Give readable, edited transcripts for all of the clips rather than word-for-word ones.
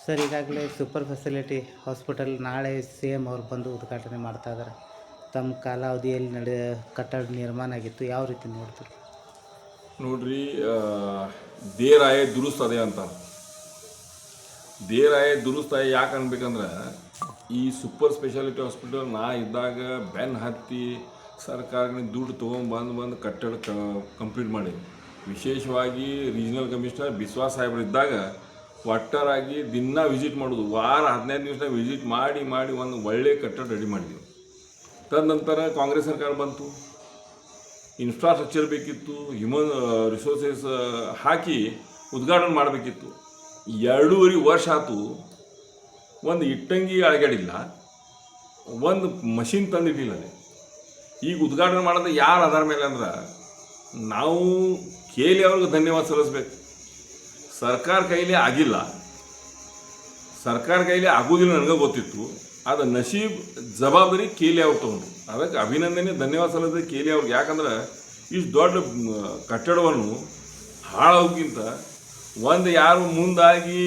Sir ಈಗಾಗಲೇ super facility hospital ನಾಳೆ C M ಅವ್ರು ಬಂದು ಉದ್ಘಾಟನೆ ಮಾಡ್ತಾ ಇದ್ದಾರೆ. ತಮ್ಮ ಕಾಲಾವಧಿಯಲ್ಲಿ ಕಟ್ಟಡ ನಿರ್ಮಾಣ ಆಗಿತ್ತು, ಯಾವ ರೀತಿ ನೋಡ್ತೀರಿ? ನೋಡ್ರಿ, ದೇರ್ ಆಯೇ ದುರುಸ್ತ್ ಅದೇ ಅಂತ. ದೇರ್ ಆಯೇ ದುರುಸ್ತ್ ಆಯೇ ಯಾಕೆ ಅನ್ಬೇಕಂದ್ರೆ, ಈ ಸೂಪರ್ ಸ್ಪೆಷಾಲಿಟಿ ಹಾಸ್ಪಿಟಲ್ ನಾ ಇದ್ದಾಗ ಬೆನ್ನು ಹತ್ತಿ ಸರ್ಕಾರದಿಂದ ದುಡ್ಡು ತೊಗೊಂಡು ಕಟ್ಟಡ ಕಂಪ್ಲೀಟ್ ಮಾಡಿ, ವಿಶೇಷವಾಗಿ ರೀಜನಲ್ ಕಮಿಷನರ್ ಬಿಸ್ವಾಸ್ ಸಾಹೇಬ್ರು ಇದ್ದಾಗ ಒಟ್ಟಾರಾಗಿ ದಿನ ವಿಸಿಟ್ ಮಾಡೋದು, ವಾರ 15 ದಿವಸ ವಿಸಿಟ್ ಮಾಡಿ ಒಂದು ಒಳ್ಳೆ ಕಟ್ಟಡ ರೆಡಿ ಮಾಡಿದ್ವಿ. ತದನಂತರ ಕಾಂಗ್ರೆಸ್ ಸರ್ಕಾರ ಬಂತು, ಇನ್ಫ್ರಾಸ್ಟ್ರಕ್ಚರ್ ಬೇಕಿತ್ತು, ಹ್ಯೂಮನ್ ರಿಸೋರ್ಸಸ್ ಹಾಕಿ ಉದ್ಘಾಟನೆ ಮಾಡಬೇಕಿತ್ತು. 2.5 ವರ್ಷ ಆಯಿತು, ಒಂದು ಇಟ್ಟಂಗಿ ಅಳಗಾಡಿಲ್ಲ, ಒಂದು ಮಷಿನ್ ತಂದಿಟ್ಟಿಲ್ಲ ಅಲ್ಲಿ. ಈಗ ಉದ್ಘಾಟನೆ ಮಾಡೋದು ಯಾರು ಆಧಾರ ಮೇಲೆ ಅಂದ್ರೆ, ನಾವು ಕೇಳಿ ಅವ್ರಿಗೆ ಧನ್ಯವಾದ ಸಲ್ಲಿಸ್ಬೇಕು. ಸರ್ಕಾರ ಕೈಲಿ ಆಗಿಲ್ಲ, ಸರ್ಕಾರ ಕೈಲಿ ಆಗೋದಿಲ್ಲ ನನಗೆ ಗೊತ್ತಿತ್ತು. ಅದು ನಶೀಬ್ ಜವಾಬ್ದಾರಿ ಕೇಲಿ ಅವ್ರು ತೊಗೊಂಡ್ರು. ಅದಕ್ಕೆ ಅಭಿನಂದನೆ, ಧನ್ಯವಾದ ಸಲ್ಲಿಸಿದೆ ಕೇಲಿ ಅವ್ರಿಗೆ. ಯಾಕಂದ್ರೆ ಇಷ್ಟು ದೊಡ್ಡ ಕಟ್ಟಡವನ್ನು ಹಾಳೋಗಿಂತ ಒಂದು ಯಾರು ಮುಂದಾಗಿ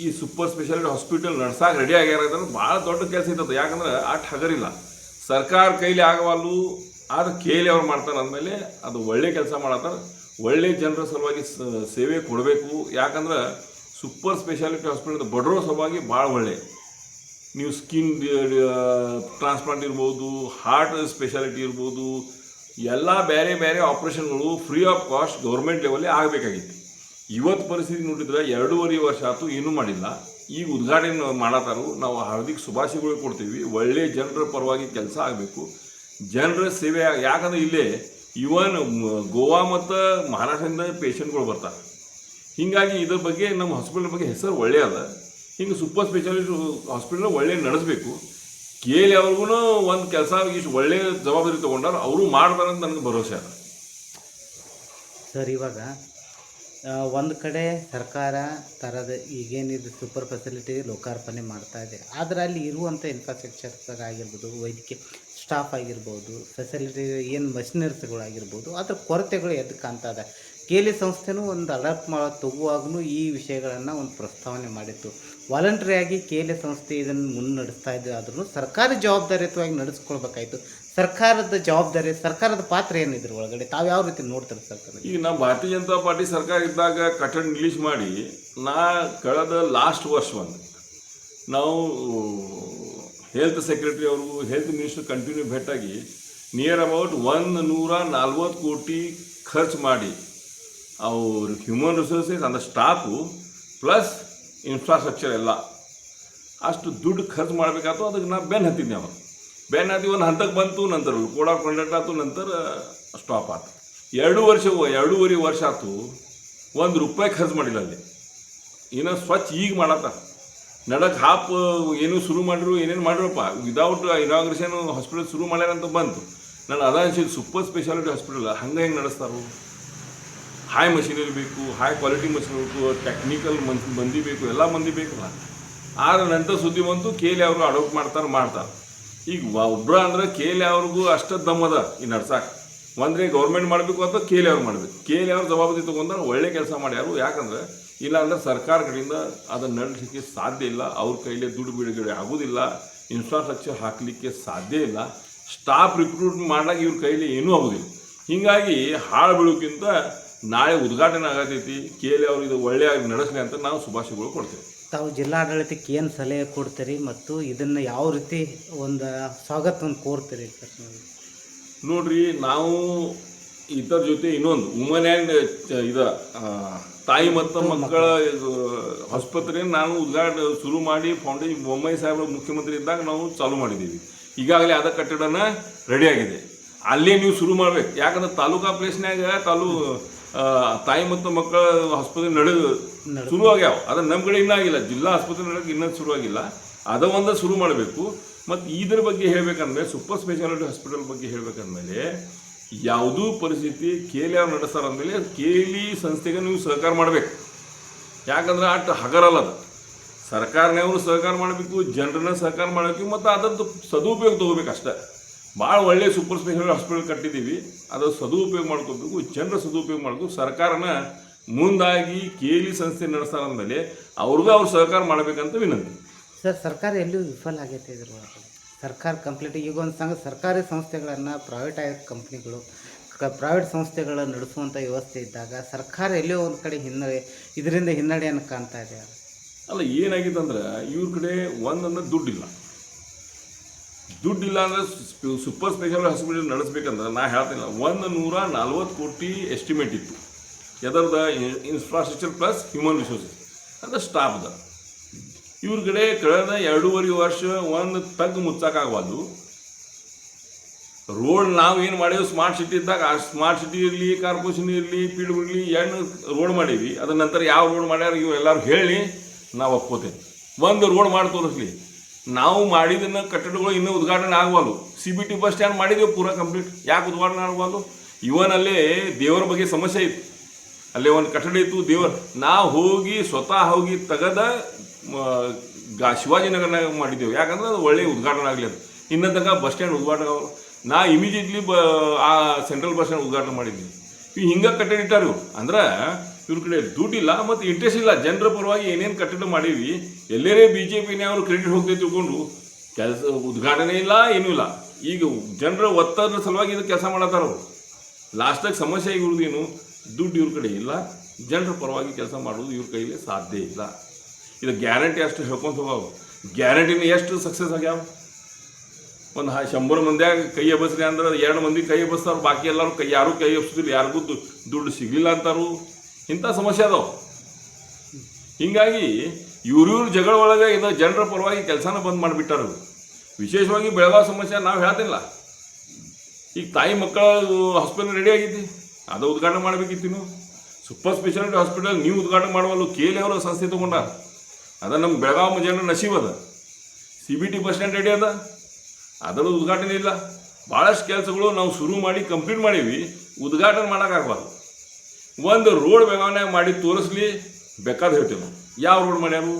ಈ ಸೂಪರ್ ಸ್ಪೆಷಾಲಿಟಿ ಹಾಸ್ಪಿಟಲ್ ನಡ್ಸಕ್ಕೆ ರೆಡಿ ಆಗ್ಯಾರ ಭಾಳ ದೊಡ್ಡ ಕೆಲಸ ಇರ್ತದೆ. ಯಾಕಂದ್ರೆ ಅಷ್ಟು ಹಗರಿಲ್ಲ, ಸರ್ಕಾರ ಕೈಲಿ ಆಗವಲ್ಲು, ಆದ್ರೆ ಕೇಲಿ ಅವ್ರು ಮಾಡ್ತಾರೆ ಅಂದಮೇಲೆ ಅದು ಒಳ್ಳೆ ಕೆಲಸ ಮಾಡತ್ತಾರೆ. ಒಳ್ಳೆ ಜನರ ಸಲುವಾಗಿ ಸೇವೆ ಕೊಡಬೇಕು. ಯಾಕಂದ್ರೆ ಸೂಪರ್ ಸ್ಪೆಷಾಲಿಟಿ ಹಾಸ್ಪಿಟಲ್ ಬಡವರ ಸಲುವಾಗಿ ಭಾಳ ಒಳ್ಳೆ. ನೀವು ಸ್ಕಿನ್ ಟ್ರಾನ್ಸ್ಪ್ಲಾಂಟ್ ಇರ್ಬೋದು, ಹಾರ್ಟ್ ಸ್ಪೆಷಾಲಿಟಿ ಇರ್ಬೋದು, ಎಲ್ಲ ಬೇರೆ ಬೇರೆ ಆಪ್ರೇಷನ್ಗಳು ಫ್ರೀ ಆಫ್ ಕಾಸ್ಟ್ ಗೌರ್ಮೆಂಟ್ ಲೆವೆಲ್ಲೇ ಆಗಬೇಕಾಗಿತ್ತು. ಇವತ್ತು ಪರಿಸ್ಥಿತಿ ನೋಡಿದ್ರೆ 2.5 ವರ್ಷ ಆಯ್ತು, ಏನೂ ಮಾಡಿಲ್ಲ. ಈಗ ಉದ್ಘಾಟನೆ ಮಾಡತ್ತಾರು, ನಾವು ಹಾರ್ದಿಕ ಶುಭಾಶಯಗಳು ಕೊಡ್ತೀವಿ. ಒಳ್ಳೆ ಜನರ ಪರವಾಗಿ ಕೆಲಸ ಆಗಬೇಕು, ಜನರ ಸೇವೆ. ಯಾಕಂದ್ರೆ ಇಲ್ಲೇ ಇವನ್ ಗೋವಾ ಮತ್ತು ಮಹಾರಾಷ್ಟ್ರದಿಂದ ಪೇಷಂಟ್ಗಳು ಬರ್ತಾರೆ. ಹೀಗಾಗಿ ಇದ್ರ ಬಗ್ಗೆ ನಮ್ಮ ಹಾಸ್ಪಿಟಲ್ ಬಗ್ಗೆ ಹೆಸರು ಒಳ್ಳೆ ಅದ. ಹಿಂಗೆ ಸೂಪರ್ ಸ್ಪೆಷಾಲಿಟಿ ಹಾಸ್ಪಿಟಲ್ ಒಳ್ಳೆ ನಡೆಸಬೇಕು. ಕೇಳಿ ಅವ್ರಿಗೂ ಒಂದು ಕೆಲಸ ಇಷ್ಟು ಒಳ್ಳೆ ಜವಾಬ್ದಾರಿ ತೊಗೊಂಡಾರ, ಅವರು ಮಾಡ್ತಾರೆ ಅಂತ ನನಗೆ ಭರವಸೆ ಅದ. ಸರ್, ಇವಾಗ ಒಂದು ಕಡೆ ಸರ್ಕಾರ ಥರದ ಈಗೇನಿದು ಸೂಪರ್ ಫೆಸಿಲಿಟಿ ಲೋಕಾರ್ಪಣೆ ಮಾಡ್ತಾ ಇದೆ, ಆದರೆ ಅಲ್ಲಿ ಇರುವಂಥ ಇನ್ಫ್ರಾಸ್ಟ್ರಕ್ಚರ್ ಆಗಿರ್ಬೋದು, ವೈದ್ಯಕೀಯ ಸ್ಟಾಫ್ ಆಗಿರ್ಬೋದು, ಫೆಸಿಲಿಟಿ ಏನು ಮಷಿನರಿಸ್ಗಳಾಗಿರ್ಬೋದು, ಅದರ ಕೊರತೆಗಳು ಎದ್ದು ಕಾಣ್ತಾ ಇದೆ. ಕೇಲಿ ಸಂಸ್ಥೆನೂ ಒಂದು ಅಲರ್ಟ್ ತಗುವಾಗೂ ಈ ವಿಷಯಗಳನ್ನು ಒಂದು ಪ್ರಸ್ತಾವನೆ ಮಾಡಿತ್ತು. ವಾಲಂಟ್ರಿಯಾಗಿ ಕೇಲಿ ಸಂಸ್ಥೆ ಇದನ್ನು ಮುನ್ನಡೆಸ್ತಾ ಇದೆ, ಆದ್ರೂ ಸರ್ಕಾರಿ ಜವಾಬ್ದಾರಿಯುತವಾಗಿ ನಡೆಸ್ಕೊಳ್ಬೇಕಾಯಿತು. ಸರ್ಕಾರದ ಜವಾಬ್ದಾರಿ, ಸರ್ಕಾರದ ಪಾತ್ರ ಏನಿದ್ರು ಒಳಗಡೆ ತಾವು ಯಾವ ರೀತಿ ನೋಡ್ತಾರೆ ಸರ್ಕಾರ? ಈಗ ನಮ್ಮ ಭಾರತೀಯ ಜನತಾ ಪಾರ್ಟಿ ಸರ್ಕಾರ ಇದ್ದಾಗ ಕಟ್ಟಡ ರಿಲೀಸ್ ಮಾಡಿ, ಕಳೆದ ಲಾಸ್ಟ್ ವರ್ಷ ನಾವು ಹೆಲ್ತ್ ಸೆಕ್ರೆಟರಿ ಅವರು, ಹೆಲ್ತ್ ಮಿನಿಸ್ಟರ್ ಕಂಟಿನ್ಯೂ ಭೇಟಾಗಿ ನಿಯರ್ ಅಬೌಟ್ 140 ಕೋಟಿ ಖರ್ಚು ಮಾಡಿ, ಅವ್ರ ಹ್ಯೂಮನ್ ರಿಸೋರ್ಸಸ್ ಅಂದ್ರೆ ಸ್ಟಾಫು ಪ್ಲಸ್ ಇನ್ಫ್ರಾಸ್ಟ್ರಕ್ಚರ್ ಎಲ್ಲ ಅಷ್ಟು ದುಡ್ಡು ಖರ್ಚು ಮಾಡಬೇಕಾಯ್ತು. ಅದಕ್ಕೆ ನಾವು ಬೆನ್ನು ಹತ್ತಿದ್ದೆ. ಒಂದು ಹಂತಕ್ಕೆ ಬಂತು, ನಂತರ ಕೋಡ್ ಆಫ್ ಕಂಡಕ್ಟ್ ಆಯ್ತು, ನಂತರ ಸ್ಟಾಪ್ ಆಯ್ತು. 2.5 ವರ್ಷ ಆಯ್ತು, ₹1 ಖರ್ಚು ಮಾಡಿಲ್ಲ ಅಲ್ಲಿ. ಏನೋ ಸ್ವಚ್ಛ ಈಗ ಮಾಡತ್ತ ನಡಕ್ಕೆ ಹಾಪ್ ಏನೂ ಶುರು ಮಾಡಿರು, ಏನೇನು ಮಾಡಿರಪ್ಪ ವಿದೌಟ್ ಇನಾಗ್ರೇಷನ್ ಹಾಸ್ಪಿಟಲ್ ಶುರು ಮಾಡ್ಯಾರಂತ ಬಂತು. ನಾನು ಅದ ಅನ್ಸಿದ್ದು, ಸೂಪರ್ ಸ್ಪೆಷಾಲಿಟಿ ಹಾಸ್ಪಿಟಲ್ ಹೆಂಗೆ ನಡೆಸ್ತಾರೋ, ಹೈ ಮಷಿನರಿ ಬೇಕು, ಹೈ ಕ್ವಾಲಿಟಿ ಮಷಿನ್ ಬೇಕು, ಟೆಕ್ನಿಕಲ್ ಮಂದಿ ಬೇಕು, ಎಲ್ಲ ಮಂದಿ ಬೇಕಲ್ಲ. ಆದ್ರೆ ನಂತರ ಸುದ್ದಿ ಬಂತು, ಕೇಲಿ ಅವರು ಅಡೋಪ್ ಮಾಡ್ತಾರೆ. ಈಗ ಒಬ್ಬರ ಅಂದ್ರೆ ಕೇಲಿ ಅವ್ರಿಗೂ ಅಷ್ಟು ದಮ್ಮದ ಈ ನಡ್ಸಾಕೆ. ಒಂದ್ರೆ ಗೌರ್ಮೆಂಟ್ ಮಾಡಬೇಕು ಅಂತ ಕೇಲಿ ಅವ್ರು ಮಾಡಬೇಕು. ಕೇಲಿ ಅವ್ರು ಜವಾಬ್ದಾರಿ ತೊಗೊಂಡ್ರೆ ಒಳ್ಳೆ ಕೆಲಸ ಮಾಡ್ಯಾರು. ಯಾಕಂದ್ರೆ ಇಲ್ಲ ಅಂದ್ರೆ ಸರ್ಕಾರ ಕಡೆಯಿಂದ ಅದನ್ನು ನಡೆಸಲಿಕ್ಕೆ ಸಾಧ್ಯ ಇಲ್ಲ, ಅವ್ರ ಕೈಲೇ ದುಡ್ಡು ಬಿಡುಗಡೆ ಆಗೋದಿಲ್ಲ, ಇನ್ಫ್ರಾಸ್ಟ್ರಕ್ಚರ್ ಹಾಕಲಿಕ್ಕೆ ಸಾಧ್ಯ ಇಲ್ಲ, ಸ್ಟಾಫ್ ರಿಕ್ರೂಟ್ ಮಾಡ್ಲಾಗ ಇವ್ರ ಕೈಲಿ ಏನೂ ಆಗೋದಿಲ್ಲ. ಹೀಗಾಗಿ ಹಾಳು ಬೀಳೋಕ್ಕಿಂತ ನಾಳೆ ಉದ್ಘಾಟನೆ ಆಗತೈತಿ, ಕೇಳಿ ಅವ್ರು ಇದು ಒಳ್ಳೆಯಾಗಿ ನಡೆಸಲಿ ಅಂತ ನಾವು ಶುಭಾಶಯಗಳು ಕೊಡ್ತೇವೆ. ತಾವು ಜಿಲ್ಲಾಡಳಿತಕ್ಕೆ ಏನು ಸಲಹೆ ಕೊಡ್ತೀರಿ ಮತ್ತು ಇದನ್ನು ಯಾವ ರೀತಿ ಒಂದು ಸ್ವಾಗತವನ್ನು ಕೋರ್ತೀರಿ ಸರ್? ನೋಡ್ರಿ, ನಾವು ಇದರ ಜೊತೆ ಇನ್ನೊಂದು ವುಮನ್ ಆ್ಯಂಡ್ ಇದು ತಾಯಿ ಮತ್ತು ಮಕ್ಕಳ ಆಸ್ಪತ್ರೆಯನ್ನು ನಾನು ಉದ್ಘಾಟನೆ ಶುರು ಮಾಡಿ ಫೌಂಡೇಶನ್ ಬೊಮ್ಮಾಯಿ ಸಾಹೇಬ್ ಮುಖ್ಯಮಂತ್ರಿ ಇದ್ದಾಗ ನಾವು ಚಾಲೂ ಮಾಡಿದ್ದೀವಿ. ಈಗಾಗಲೇ ಅದ ಕಟ್ಟಡನ ರೆಡಿಯಾಗಿದೆ, ಅಲ್ಲೇ ನೀವು ಶುರು ಮಾಡ್ಬೇಕು. ಯಾಕಂದ್ರೆ ತಾಲೂಕಾ ಪ್ಲೇಸ್ನಾಗ ತಾಯಿ ಮತ್ತು ಮಕ್ಕಳ ಆಸ್ಪತ್ರೆ ಶುರು ಆಗ್ಯಾವ. ಅದನ್ನು ನಮ್ಮ ಕಡೆ ಇನ್ನೂ ಆಗಿಲ್ಲ, ಜಿಲ್ಲಾ ಆಸ್ಪತ್ರೆ ನಡೆಯೋಕೆ ಇನ್ನೂ ಶುರುವಾಗಿಲ್ಲ. ಒಂದು ಶುರು ಮಾಡಬೇಕು. ಮತ್ತು ಇದ್ರ ಬಗ್ಗೆ ಹೇಳಬೇಕಂದ್ರೆ, ಸೂಪರ್ ಸ್ಪೆಷಾಲಿಟಿ ಹಾಸ್ಪಿಟಲ್ ಬಗ್ಗೆ ಹೇಳಬೇಕಂದ್ಮೇಲೆ ಯಾವುದೂ ಪರಿಸ್ಥಿತಿ ಕೇಲಿ ಅವ್ರು ನಡೆಸ್ತಾರಂದಮೇಲೆ ಕೇಲಿ ಸಂಸ್ಥೆಗೆ ನೀವು ಸಹಕಾರ ಮಾಡಬೇಕು. ಯಾಕಂದ್ರೆ ಅಷ್ಟು ಹಗರಲ್ಲ ಅದು. ಸರ್ಕಾರನವರು ಸಹಕಾರ ಮಾಡಬೇಕು, ಜನರನ್ನ ಸಹಕಾರ ಮಾಡಬೇಕು, ಮತ್ತು ಅದರದ್ದು ಸದುಪಯೋಗ ತೊಗೋಬೇಕು ಅಷ್ಟೇ. ಭಾಳ ಒಳ್ಳೆಯ ಸೂಪರ್ ಸ್ಪೆಷಾಲಿಟಿ ಹಾಸ್ಪಿಟಲ್ ಕಟ್ಟಿದ್ದೀವಿ, ಅದರ ಸದುಪಯೋಗ ಮಾಡ್ಕೋಬೇಕು, ಜನರ ಸದುಪಯೋಗ ಮಾಡಬೇಕು. ಸರ್ಕಾರನ ಮುಂದಾಗಿ ಕೇಲಿ ಸಂಸ್ಥೆ ನಡೆಸ್ತಾರೆ ಅಂದಮೇಲೆ ಅವ್ರಿಗೂ ಅವ್ರು ಸಹಕಾರ ಮಾಡಬೇಕಂತ ವಿನಂತಿ. ಸರ್ ಸರ್ಕಾರ ಎಲ್ಲೂ ವಿಫಲ ಆಗೈತೆ ಇದ್ರ ಒಳಗಡೆ. ಸರ್ಕಾರ ಕಂಪ್ಲೀಟ್ ಈಗ ಒಂದು ಸರ್ಕಾರಿ ಸಂಸ್ಥೆಗಳನ್ನು ಪ್ರೈವೇಟ್ ಕಂಪ್ನಿಗಳು ಪ್ರೈವೇಟ್ ಸಂಸ್ಥೆಗಳ ನಡೆಸುವಂಥ ವ್ಯವಸ್ಥೆ ಇದ್ದಾಗ ಸರ್ಕಾರ ಎಲ್ಲೋ ಒಂದು ಕಡೆ ಇದರಿಂದ ಹಿನ್ನಡೆಯನ್ನು ಕಾಣ್ತಾ ಇದೆ. ಅಲ್ಲ, ಏನಾಗಿದೆ ಅಂದ್ರೆ ಇವ್ರ ಕಡೆ ಒಂದನ್ನು ದುಡ್ಡಿಲ್ಲ ಅಂದರೆ ಸೂಪರ್ ಸ್ಪೆಷಲ್ ಹಾಸ್ಪಿಟಲ್ ನಡೆಸ್ಬೇಕಂದ್ರೆ ನಾ ಹೇಳ್ತೀನಿ 140 ಕೋಟಿ ಎಸ್ಟಿಮೇಟ್ ಇತ್ತು. ಎದರದ ಇನ್ಫ್ರಾಸ್ಟ್ರಕ್ಚರ್ ಪ್ಲಸ್ ಹ್ಯೂಮನ್ ರಿಸೋರ್ಸಸ್ ಅಂದ್ರೆ ಸ್ಟಾಫ್ದ. ಇವ್ರ ಕಡೆ ಕಳೆದ 2.5 ವರ್ಷ ಒಂದು ತಗ್ಗು ಮುಚ್ಚಾಕಾಗಬಾರ್ದು. ರೋಡ್ ನಾವು ಏನು ಮಾಡೇವಿ ಸ್ಮಾರ್ಟ್ ಸಿಟಿ ಇದ್ದಾಗ ಆ ಸ್ಮಾರ್ಟ್ ಸಿಟಿ ಇರಲಿ, ಕಾರ್ಪೊರೇಷನ್ ಇರಲಿ, ಪಿ ಡಬ್ಲ್ಯೂ ಇರಲಿ, ರೋಡ್ ಮಾಡೀವಿ. ಅದ್ರ ನಂತರ ಯಾವ ರೋಡ್ ಮಾಡ್ಯಾರ ಇವು ಎಲ್ಲರೂ ಹೇಳಿ ನಾವು ಒಪ್ಕೋತೇವೆ. ಒಂದು ರೋಡ್ ಮಾಡಿ ತೋರಿಸ್ಲಿ. ನಾವು ಮಾಡಿದ್ದನ್ನು ಕಟ್ಟಡಗಳು ಇನ್ನೂ ಉದ್ಘಾಟನೆ ಆಗಬಾರ್ದು. CBT ಬಸ್ ಸ್ಟ್ಯಾಂಡ್ ಮಾಡಿದ್ದೇವೆ ಪೂರಾ ಕಂಪ್ಲೀಟ್, ಯಾಕೆ ಉದ್ಘಾಟನೆ ಆಗಬಾರ್ದು? ಇವನ್ ಅಲ್ಲೇ ದೇವರ ಬಗ್ಗೆ ಸಮಸ್ಯೆ ಇತ್ತು, ಅಲ್ಲೇ ಒಂದು ಕಟ್ಟಡ ಇತ್ತು ದೇವರ. ನಾವು ಹೋಗಿ ಸ್ವತಃ ಹೋಗಿ ತೆಗೆದ ಶಿವಾಜಿನಗರನಾಗ ಮಾಡಿದ್ದೇವೆ, ಯಾಕಂದ್ರೆ ಅದು ಒಳ್ಳೆಯ ಉದ್ಘಾಟನೆ ಆಗಲಿ. ಅದು ಇನ್ನೂ ತನಕ ಬಸ್ ಸ್ಟ್ಯಾಂಡ್ ಉದ್ಘಾಟನೆ ಆಗಲ್ಲ. ನಾ ಇಮಿಡಿಯೇಟ್ಲಿ ಆ ಸೆಂಟ್ರಲ್ ಬಸ್ ಸ್ಟ್ಯಾಂಡ್ ಉದ್ಘಾಟನೆ ಮಾಡಿದ್ವಿ. ಇವು ಹಿಂಗೆ ಕಟ್ಟಡ ಇಟ್ಟಾರು ಅಂದ್ರೆ ಇವ್ರ ಕಡೆ ದುಡ್ಡಿಲ್ಲ ಮತ್ತು ಇಂಟ್ರೆಸ್ಟ್ ಇಲ್ಲ. ಜನರ ಪರವಾಗಿ ಏನೇನು ಕಟ್ಟಡ ಮಾಡೀವಿ ಎಲ್ಲರೇ BJPನವರು ಕ್ರೆಡಿಟ್ ಹೋಗ್ತೈತೆ ತಿಳ್ಕೊಂಡು ಕೆಲಸ ಉದ್ಘಾಟನೆ ಇಲ್ಲ, ಏನೂ ಇಲ್ಲ. ಈಗ ಜನರ ಒತ್ತಡದ ಸಲುವಾಗಿ ಇದು ಕೆಲಸ ಮಾಡತ್ತಾರ ಅವರು. ಲಾಸ್ಟಾಗಿ ಸಮಸ್ಯೆ ಇವ್ರದ್ದೇನು, ದುಡ್ಡು ಇವ್ರ ಕಡೆ ಇಲ್ಲ, ಜನರ ಪರವಾಗಿ ಕೆಲಸ ಮಾಡೋದು ಇವ್ರ ಕೈಲಿ ಸಾಧ್ಯ ಇಲ್ಲ. ಇದು ಗ್ಯಾರಂಟಿ ಅಷ್ಟು ಹೇಳ್ಕೊಂತ ಹೋಗವು. ಗ್ಯಾರಂಟಿನ ಎಷ್ಟು ಸಕ್ಸಸ್ ಆಗ್ಯಾವ? ಒಂದು 100 ಮಂದಿಯಾಗ ಕೈ ಎಬ್ಬಸ್ರಿ ಅಂದ್ರೆ 2 ಮಂದಿ ಕೈ ಎಬ್ಬಸ್ತಾರು, ಬಾಕಿ ಎಲ್ಲರೂ ಯಾರೂ ಕೈ ಎಬ್ಸೋದಿಲ್ಲ, ಯಾರಿಗೂ ದುಡ್ಡು ಸಿಗಲಿಲ್ಲ ಅಂತಾರು. ಇಂಥ ಸಮಸ್ಯೆ ಅದಾವ. ಹೀಗಾಗಿ ಇವ್ರ ಜಗಳ ಒಳಗೆ ಇದು ಜನರ ಪರವಾಗಿ ಕೆಲಸನ ಬಂದ್ ಮಾಡಿಬಿಟ್ಟಾರು. ವಿಶೇಷವಾಗಿ ಬೆಳಗಾವಿ ಸಮಸ್ಯೆ ನಾವು ಹೇಳ್ತಿಲ್ಲ. ಈಗ ತಾಯಿ ಮಕ್ಕಳ ಹಾಸ್ಪಿಟಲ್ ರೆಡಿ ಆಗೈತಿ, ಅದು ಉದ್ಘಾಟನೆ ಮಾಡಬೇಕಿತ್ತು. ನೀವು ಸೂಪರ್ ಸ್ಪೆಷಾಲಿಟಿ ಹಾಸ್ಪಿಟಲ್ ನೀವು ಉದ್ಘಾಟನೆ ಮಾಡುವಲ್ಲ, KLE ಅವರ ಸಂಸ್ಥೆ ತೊಗೊಂಡಾರ. ಅದ ನಮ್ಮ ಬೆಳಗಾವಿ ಜನರ ನಸೀಬ್ ಅದ. CBT ಬಸ್ ಸ್ಟ್ಯಾಂಡ್ ರೆಡಿ ಅದ, ಅದರದ್ದು ಉದ್ಘಾಟನೆ ಇಲ್ಲ. ಭಾಳಷ್ಟು ಕೆಲಸಗಳು ನಾವು ಶುರು ಮಾಡಿ ಕಂಪ್ಲೀಟ್ ಮಾಡೀವಿ, ಉದ್ಘಾಟನೆ ಮಾಡೋಕ್ಕಾಗಬಾರ್ದು. ಒಂದು ರೋಡ್ ಬೆಳಗಾವಿನಾಗ ಮಾಡಿ ತೋರಿಸ್ಲಿ ಬೇಕಾದ ಹೇಳ್ತೇವೆ ನಾವು. ಯಾವ ರೋಡ್ ಮಾಡ್ಯಾರು?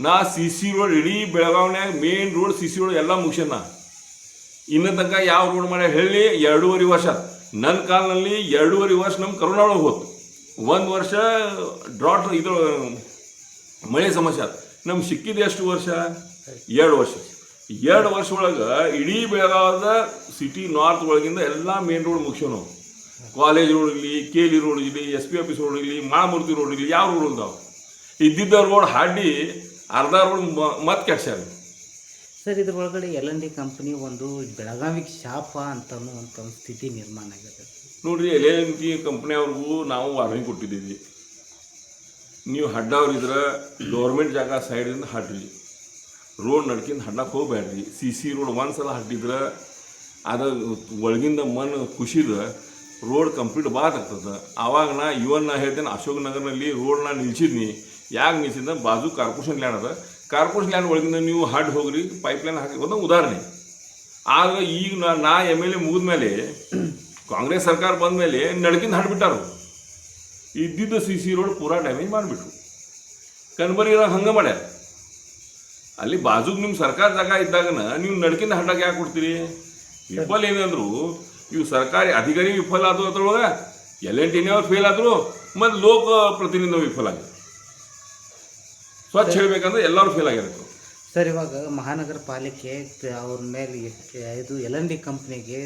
ನಾ CC ರೋಡ್ ಇಡೀ ಬೆಳಗಾವಿನಾಗ ಮೇನ್ ರೋಡ್ CC ರೋಡ್ ಎಲ್ಲ ಮುಗಿಸ್ಯಾನ. ಇನ್ನೂ ತನಕ ಯಾವ ರೋಡ್ ಮಾಡ್ಯಾರ ಹೇಳಿ? 2.5 ವರ್ಷ. ನನ್ನ ಕಾಲದಲ್ಲಿ 2.5 ವರ್ಷ ನಮ್ಮ ಕರೋನಾ ಒಳಗೆ ಹೋತು. 1 ವರ್ಷ ಡ್ರಾಟ್ ಇದು ಮಳೆ ಸಮಸ್ಯೆ ಆಯ್ತು. ನಮ್ಗೆ ಸಿಕ್ಕಿದ್ದು ಎಷ್ಟು ವರ್ಷ? 2 ವರ್ಷ. 2 ವರ್ಷ ಒಳಗೆ ಇಡೀ ಬೆಳಗಾವದ ಸಿಟಿ ನಾರ್ತ್ ಒಳಗಿಂದ ಎಲ್ಲ ಮೇನ್ ರೋಡ್ ಮುಗಿಸೋ ನಾವು. ಕಾಲೇಜ್ ರೋಡ್ ಇರಲಿ, KLE ರೋಡ್ ಇರಲಿ, SP ಆಫೀಸ್ ರೋಡ್ ಇರಲಿ, ಮಹಾಮೂರ್ತಿ ರೋಡ್ ಇರಲಿ, ಯಾವ ರೋಡ್ ಇದ್ದಾವೆ? ಇದ್ದಿದ್ದ ರೋಡ್ ಹಾಡಿ ಅರ್ಧ ರೋಡ್ ಮತ್ತೆ ಕೆಡ್ಸ್ಯಾರ. ಸರ್ ಇದ್ರ ಒಳಗಡೆ L&T ಕಂಪ್ನಿ ಒಂದು ಬೆಳಗಾವಿಗೆ ಶಾಪ ಅಂತನೂ ಒಂದು ಸ್ಥಿತಿ ನಿರ್ಮಾಣ ಆಗಿದೆ. ನೋಡ್ರಿ, L&T ಕಂಪ್ನಿಯವ್ರಿಗೂ ನಾವು ವಾರ್ನಿಂಗ್ ಕೊಟ್ಟಿದ್ದೀವಿ. ನೀವು ಹಡ್ಡವ್ರಿದ್ರೆ ಗೌರ್ಮೆಂಟ್ ಜಾಗ ಸೈಡಿಂದ ಹಡ್ರಿ, ರೋಡ್ ನಡ್ಕಿಂದ ಹಡ್ಡಕ್ಕೆ ಹೋಗ್ಬೇಡ್ರಿ. CC ರೋಡ್ ಒಂದು ಸಲ ಹಡ್ಡಿದ್ರೆ ಅದು ಒಳಗಿಂದ ಮಣ್ಣು ಕುಸಿದ ರೋಡ್ ಕಂಪ್ಲೀಟ್ ಆಗ್ತದೆ. ಆವಾಗ ನಾ ಹೇಳ್ತೇನೆ, ಅಶೋಕ್ ನಗರ್ನಲ್ಲಿ ರೋಡ್ನ ನಿಲ್ಸಿದ್ನಿ. ಯಾಕೆ ನಿಲ್ಸಿದ್ದ? ಬಾಜು ಕಾರ್ಪೊರೇಷನ್ ಲ್ಯಾಂಡ್ ಅದ. ಕಾರ್ಪೊರೇಷನ್ ಲ್ಯಾಂಡ್ ಒಳಗಿಂದ ನೀವು ಹಡ್ ಹೋಗ್ರಿ, ಪೈಪ್ಲೈನ್ ಹಾಕಿ ಒಂದು ಉದಾಹರಣೆ. ಆದ್ರೆ ಈಗ ನಾ MLA ಮುಗಿದ ಮೇಲೆ, ಕಾಂಗ್ರೆಸ್ ಸರ್ಕಾರ ಬಂದ ಮೇಲೆ ನಡ್ಕಿಂದ ಹಡ್ಬಿಟ್ಟಾರು. ಇದ್ದಿದ್ದ CC ರೋಡ್ ಪೂರಾ ಡ್ಯಾಮೇಜ್ ಮಾಡಿಬಿಟ್ರು. ಕನ್ಬರಿರ ಹಂಗೆ ಮಾಡ್ಯಾರ. ಅಲ್ಲಿ ಬಾಜುಗೆ ನಿಮ್ಮ ಸರ್ಕಾರ ಜಾಗ ಇದ್ದಾಗನ ನೀವು ನಡ್ಕಿಂದ ಹಡ್ಡಕ್ಕೆ ಯಾಕೆ ಕೊಡ್ತೀರಿ? ವಿಫಲ ಏನಂದ್ರು ಇವು ಸರ್ಕಾರಿ ಅಧಿಕಾರಿ ವಿಫಲ ಆದ್ರು, ಅದ್ರೊಳಗೆ L&Tನವ್ರು ಫೇಲ್ ಆದರು, ಮತ್ತು ಲೋಕ ಪ್ರತಿನಿಧಿ ವಿಫಲ ಆಗಿದೆ. ಸ್ವಚ್ಛ ಹೇಳ್ಬೇಕಂದ್ರೆ ಎಲ್ಲರೂ ಫೇಲ್ ಆಗಿರುತ್ತೆ. ಸರ್ ಇವಾಗ ಮಹಾನಗರ ಪಾಲಿಕೆ ಅವ್ರ ಮೇಲೆ ಇದು L&T ಕಂಪ್ನಿಗೆ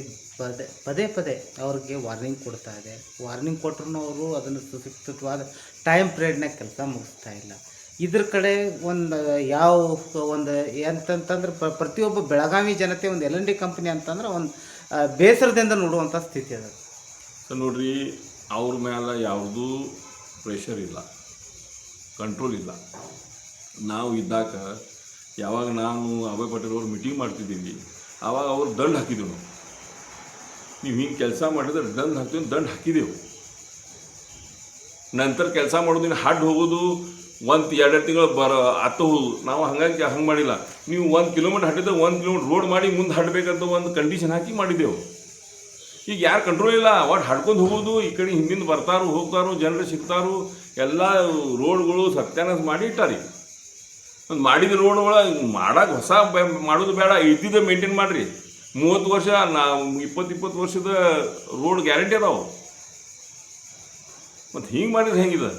ಪದೇ ಅವ್ರಿಗೆ ವಾರ್ನಿಂಗ್ ಕೊಡ್ತಾ ಇದೆ. ವಾರ್ನಿಂಗ್ ಕೊಟ್ಟರು ಅವರು ಅದನ್ನು ಸುಸೂಕ್ತವಾದ ಟೈಮ್ ಪಿರಿಯಡ್ನಾಗ ಕೆಲಸ ಮುಗಿಸ್ತಾ ಇಲ್ಲ. ಇದ್ರ ಕಡೆ ಒಂದು ಯಾವ ಒಂದು ಎಂತಂತಂದ್ರೆ ಪ್ರತಿಯೊಬ್ಬ ಬೆಳಗಾವಿ ಜನತೆ ಒಂದು L&T ಕಂಪ್ನಿ ಅಂತಂದ್ರೆ ಒಂದು ಬೇಸರದಿಂದ ನೋಡುವಂಥ ಸ್ಥಿತಿ ಅದ. ಸೊ ನೋಡ್ರಿ, ಅವ್ರ ಮೇಲೆ ಯಾವುದೂ ಪ್ರೆಷರ್ ಇಲ್ಲ, ಕಂಟ್ರೋಲ್ ಇಲ್ಲ. ನಾವು ಇದ್ದಾಗ ಯಾವಾಗ ನಾನು ಅಭಯ್ ಪಟೇಲ್ ಅವ್ರು ಮೀಟಿಂಗ್ ಮಾಡ್ತಿದ್ದೀವಿ, ಆವಾಗ ಅವ್ರು ದಂಡ ಹಾಕಿದ್ದೆವು. ನೀವು ಹಿಂಗೆ ಕೆಲಸ ಮಾಡಿದ್ರೆ ದಂಡ ಹಾಕ್ತೀವಿ, ದಂಡ ಹಾಕಿದೆವು. ನಂತರ ಕೆಲಸ ಮಾಡೋದಿನ ಹಡ್ ಹೋಗೋದು 1-2 ತಿಂಗಳು ಹತ್ತು ಹೋಗೋದು. ನಾವು ಹಂಗೆ ಮಾಡಿಲ್ಲ. ನೀವು 1 ಕಿಲೋಮೀಟ್ರ್ ಹಟ್ಟಿದ್ರೆ 1 ಕಿಲೋಮೀಟ್ರ್ ರೋಡ್ ಮಾಡಿ ಮುಂದೆ ಹಡ್ಬೇಕಂತ ಒಂದು ಕಂಡೀಷನ್ ಹಾಕಿ ಮಾಡಿದ್ದೆವು. ಈಗ ಯಾರು ಕಂಟ್ರೋಲ್ ಇಲ್ಲ, ಒಟ್ಟು ಹಡ್ಕೊಂಡು ಹೋಗೋದು. ಈ ಕಡೆ ಹಿಂದಿಂದ ಬರ್ತಾರೋ ಹೋಗ್ತಾರೋ, ಜನರು ಸಿಗ್ತಾರೋ, ಎಲ್ಲ ರೋಡ್ಗಳು ಸತ್ಯಾನಾಶ ಮಾಡಿ ಇಟ್ಟಾರಿ. ಒಂದು ಮಾಡಿದ ರೋಡ್ ಒಳಗೆ ಮಾಡೋಕೆ ಹೊಸ ಮಾಡೋದು ಬೇಡ, ಇದ್ದಿದ್ದ ಮೇಂಟೈನ್ ಮಾಡಿರಿ. 30 ವರ್ಷ 20 ವರ್ಷದ ರೋಡ್ ಗ್ಯಾರಂಟಿ ಅದಾವೆ. ಮತ್ತು ಹಿಂಗೆ ಮಾಡಿದ್ರೆ ಹೆಂಗಿದೆ?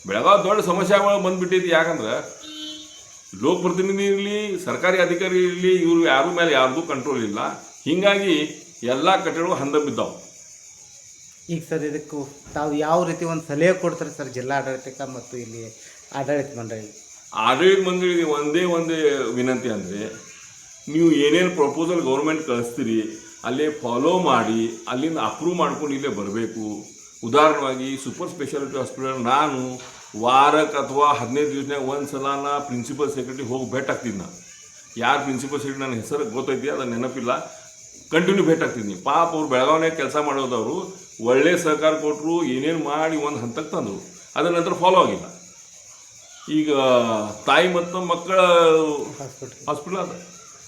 ಬೆಳಗಾವಿ ದೊಡ್ಡ ಸಮಸ್ಯೆಗಳು ಬಂದುಬಿಟ್ಟೈತಿ. ಯಾಕಂದ್ರೆ ಲೋಕಪ್ರತಿನಿಧಿ ಇರಲಿ, ಸರ್ಕಾರಿ ಅಧಿಕಾರಿ ಇರಲಿ, ಇವರು ಯಾರ ಮೇಲೆ ಯಾರ್ದು ಕಂಟ್ರೋಲ್ ಇಲ್ಲ. ಹೀಗಾಗಿ ಎಲ್ಲ ಕಟ್ಟಡಗಳು ಹಂದ ಬಿದ್ದಾವೆ. ಈಗ ಸರ್ ಇದಕ್ಕೂ ತಾವು ಯಾವ ರೀತಿ ಒಂದು ಸಲಹೆ ಕೊಡ್ತಾರೆ ಸರ್ ಜಿಲ್ಲಾ ಆಡಳಿತಕ್ಕೆ ಮತ್ತು ಇಲ್ಲಿ ಆಡಳಿತ ಮಂಡಳಿ? ಆಡಳಿತ ಮಂಡಳಿಗೆ ಒಂದೇ ವಿನಂತಿ ಅಂದರೆ, ನೀವು ಏನೇನು ಪ್ರಪೋಸಲ್ ಗೌರ್ಮೆಂಟ್ ಕಳಿಸ್ತೀರಿ ಅಲ್ಲೇ ಫಾಲೋ ಮಾಡಿ ಅಲ್ಲಿಂದ ಅಪ್ರೂವ್ ಮಾಡ್ಕೊಂಡು ಇಲ್ಲೇ ಬರಬೇಕು. ಉದಾಹರಣೆಯಾಗಿ ಸೂಪರ್ ಸ್ಪೆಷಾಲಿಟಿ ಹಾಸ್ಪಿಟಲ್ ನಾನು ವಾರಕ್ಕೆ ಅಥವಾ 15 ದಿವಸನಾಗ ಒಂದು ಸಲ ಪ್ರಿನ್ಸಿಪಲ್ ಸೆಕ್ರೆಟರಿ ಹೋಗಿ ಭೇಟಿ ಆಗ್ತಿದ್ದೆ. ನಾನು ಯಾರು ಪ್ರಿನ್ಸಿಪಲ್ ಸೆಕ್ರೆಟರಿ ನನ್ನ ಹೆಸರು ಗೊತ್ತೈತಿ, ಅದನ್ನು ನೆನಪಿಲ್ಲ, ಕಂಟಿನ್ಯೂ ಭೇಟಿ ಆಗ್ತಿದ್ನಿ. ಪಾಪ ಅವ್ರು ಬೆಳಗಾವಿನಾಗ ಕೆಲಸ ಮಾಡೋದವರು ಒಳ್ಳೆ ಸಹಕಾರ ಕೊಟ್ಟರು, ಏನೇನು ಮಾಡಿ ಒಂದು ಹಂತಕ್ಕೆ ತಂದರು. ಅದರ ನಂತರ ಫಾಲೋ ಆಗಿಲ್ಲ. ಈಗ ತಾಯಿ ಮತ್ತು ಮಕ್ಕಳ ಹಾಸ್ಪಿಟಲ್ ಅದ,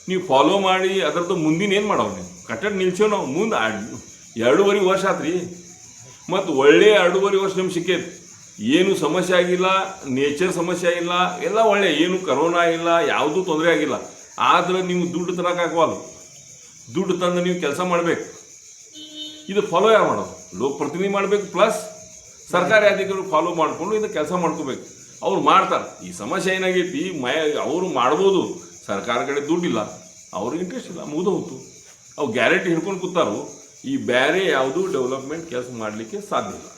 ನೀವು ಫಾಲೋ ಮಾಡಿ ಅದರದ್ದು ಮುಂದಿನ ಏನು ಮಾಡೋ ನೀವು ಕಟ್ಟಡ ನಿಲ್ಸೇವು ನಾವು ಮುಂದೆ 2.5 ವರ್ಷ ಆತ್ರಿ. ಮತ್ತು ಒಳ್ಳೆಯ 2.5 ವರ್ಷ ನಿಮ್ಗೆ ಸಿಕ್ಕೈತಿ, ಏನು ಸಮಸ್ಯೆ ಆಗಿಲ್ಲ, ನೇಚರ್ ಸಮಸ್ಯೆ ಆಗಿಲ್ಲ, ಎಲ್ಲ ಒಳ್ಳೆ, ಏನು ಕರೋನಾ ಇಲ್ಲ, ಯಾವುದೂ ತೊಂದರೆ ಆಗಿಲ್ಲ. ಆದರೆ ನೀವು ದುಡ್ಡು ತರೋಕ್ಕಾಗವಲ್ಲ. ದುಡ್ಡು ತಂದು ನೀವು ಕೆಲಸ ಮಾಡಬೇಕು. ಇದು ಫಾಲೋ ಯಾರು ಮಾಡೋದು? ಲೋಕಪ್ರತಿನಿಧಿ ಮಾಡಬೇಕು, ಪ್ಲಸ್ ಸರ್ಕಾರಿ ಅಧಿಕಾರಿಗಳು ಫಾಲೋ ಮಾಡಿಕೊಂಡು ಇದು ಕೆಲಸ ಮಾಡ್ಕೋಬೇಕು. ಅವ್ರು ಮಾಡ್ತಾರೆ. ಈ ಸಮಸ್ಯೆ ಏನಾಗೈತಿ, ಅವರು ಮಾಡ್ಬೋದು, ಸರ್ಕಾರ ಕಡೆ ದುಡ್ಡಿಲ್ಲ, ಅವ್ರಿಗೆ ಇಂಟ್ರೆಸ್ಟ್ ಇಲ್ಲ, ಮುಗಿದು ಹೋಯ್ತು. ಅವು ಗ್ಯಾರಂಟಿ ಹಿಡ್ಕೊಂಡು ಕೂತಾರೋ. ಈ ಬೇರೆ ಯಾವುದೂ ಡೆವಲಪ್ಮೆಂಟ್ ಕೆಲಸ ಮಾಡಲಿಕ್ಕೆ ಸಾಧ್ಯ ಇಲ್ಲ.